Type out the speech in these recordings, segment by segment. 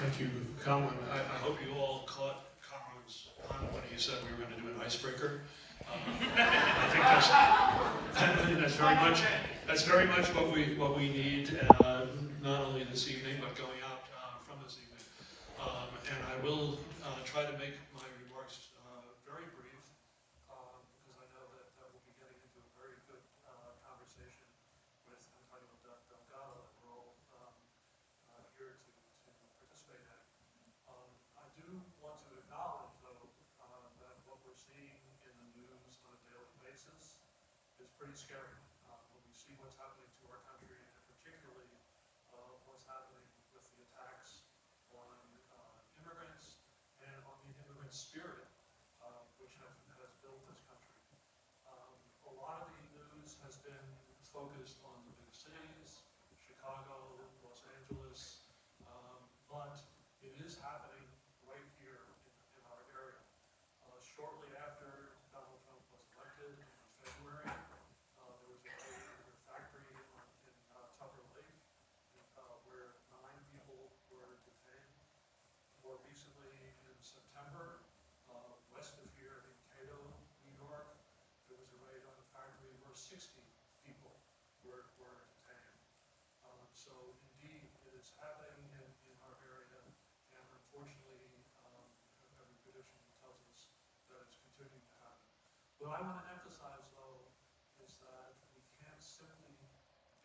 Thank you, Colin. I hope you all caught Colin's pun when he said we were going to do an icebreaker. I think that's very much what we need, not only this evening but going out from this evening. And I will try to make my remarks very brief, because I know that we'll be getting into a very good conversation with Antonio Delgado that we're all here to participate in. I do want to acknowledge, though, that what we're seeing in the news on a daily basis is pretty scary. When we see what's happening to our country, and particularly what's happening with the attacks on immigrants and on the immigrant spirit, which has built this country. A lot of the news has been focused on the big cities, Chicago, Los Angeles, but it is happening right here in our area. Shortly after Donald Trump was elected in February, there was a raid in a factory in Tucker Lake where 9 people were detained. More recently, in September, west of here in Cato, New York, there was a raid on a factory where 60 people were detained. So indeed, it is happening in our area, and unfortunately, every condition tells us that it's continuing to happen. What I want to emphasize, though, is that we can't simply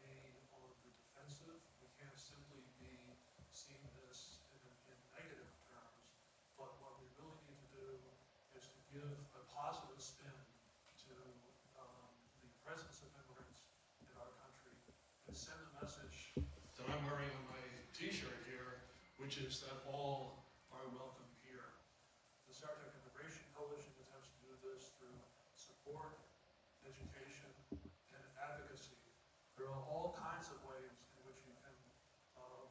be on the defensive. We can't simply be seeing this in negative terms. But what we really need to do is to give a positive spin to the presence of immigrants in our country and send a message that I'm wearing on my t-shirt here, which is that all are welcome here. The Sartec Immigration Coalition attempts to do this through support, education, and advocacy. There are all kinds of ways in which you can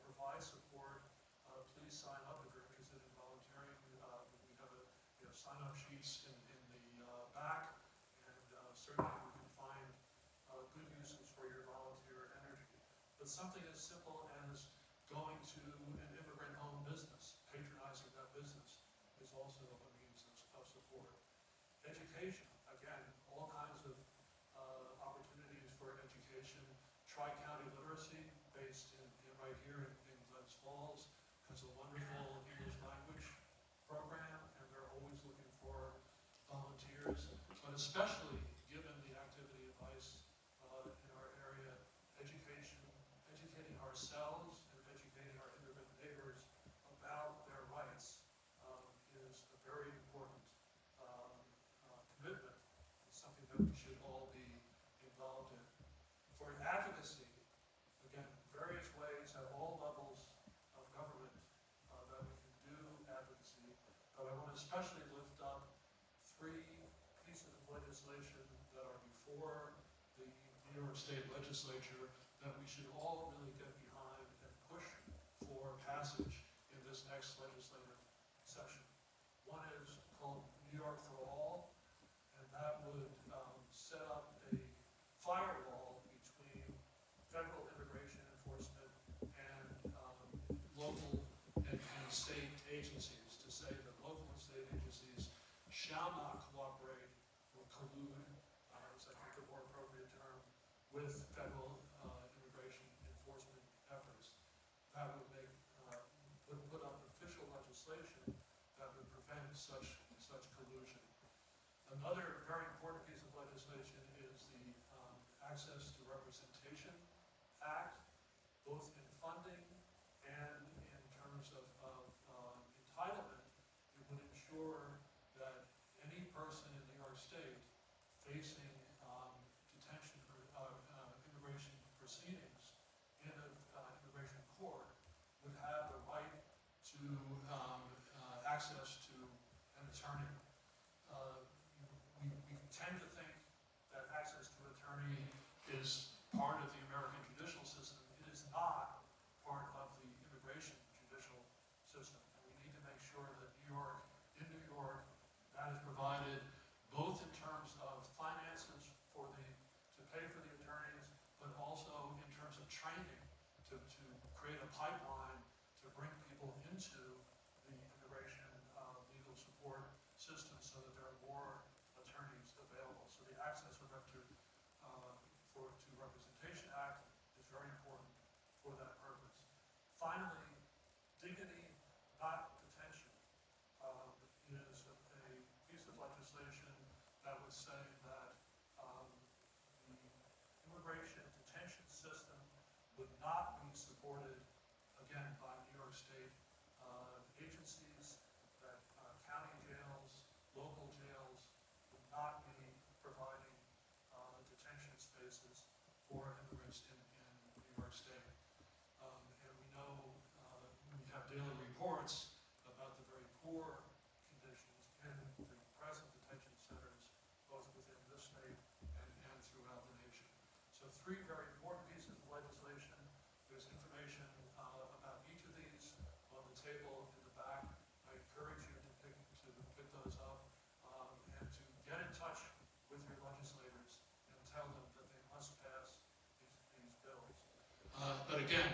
provide support. Please sign up if you're interested in volunteering. We have sign-up sheets in the back, and certainly we can find good uses for your volunteer energy. But something as simple as going to an immigrant-owned business, patronizing that business, is also a means of support. Education, again, all kinds of opportunities for education. Tri-County Literacy, based right here in Glens Falls, has a wonderful English language program, and they're always looking for volunteers. But especially given the activity of ICE in our area, educating ourselves and educating our immigrant neighbors about their rights is a very important commitment. It's something that we should all be involved in. For advocacy, again, various ways at all levels of government that we can do advocacy, but I want to especially lift up 3 pieces of legislation that are before the New York State Legislature that we should all really get behind and push for passage in this next legislative session. One is called New York for All, and that would set up a firewall between federal immigration enforcement and local and state agencies, to say that local and state agencies shall not cooperate or collude, is I think a more appropriate term, with federal immigration enforcement efforts. That would make put up official legislation that would prevent such collusion. Another very important piece of legislation is the Access to Representation Act, both in funding and in terms of entitlement. It would ensure that any person in New York State facing detention immigration proceedings in an immigration court would have the right to access to an attorney. We tend to think that access to an attorney is part of the American judicial system. It is not part of the immigration judicial system. And we need to make sure that in New York, that is provided both in terms of finances to pay for the attorneys, but also in terms of training to create a pipeline to bring people into three very important pieces of legislation. There's information about each of these on the table in the back. I encourage you to pick those up and to get in touch with your legislators and tell them that they must pass these bills. But again,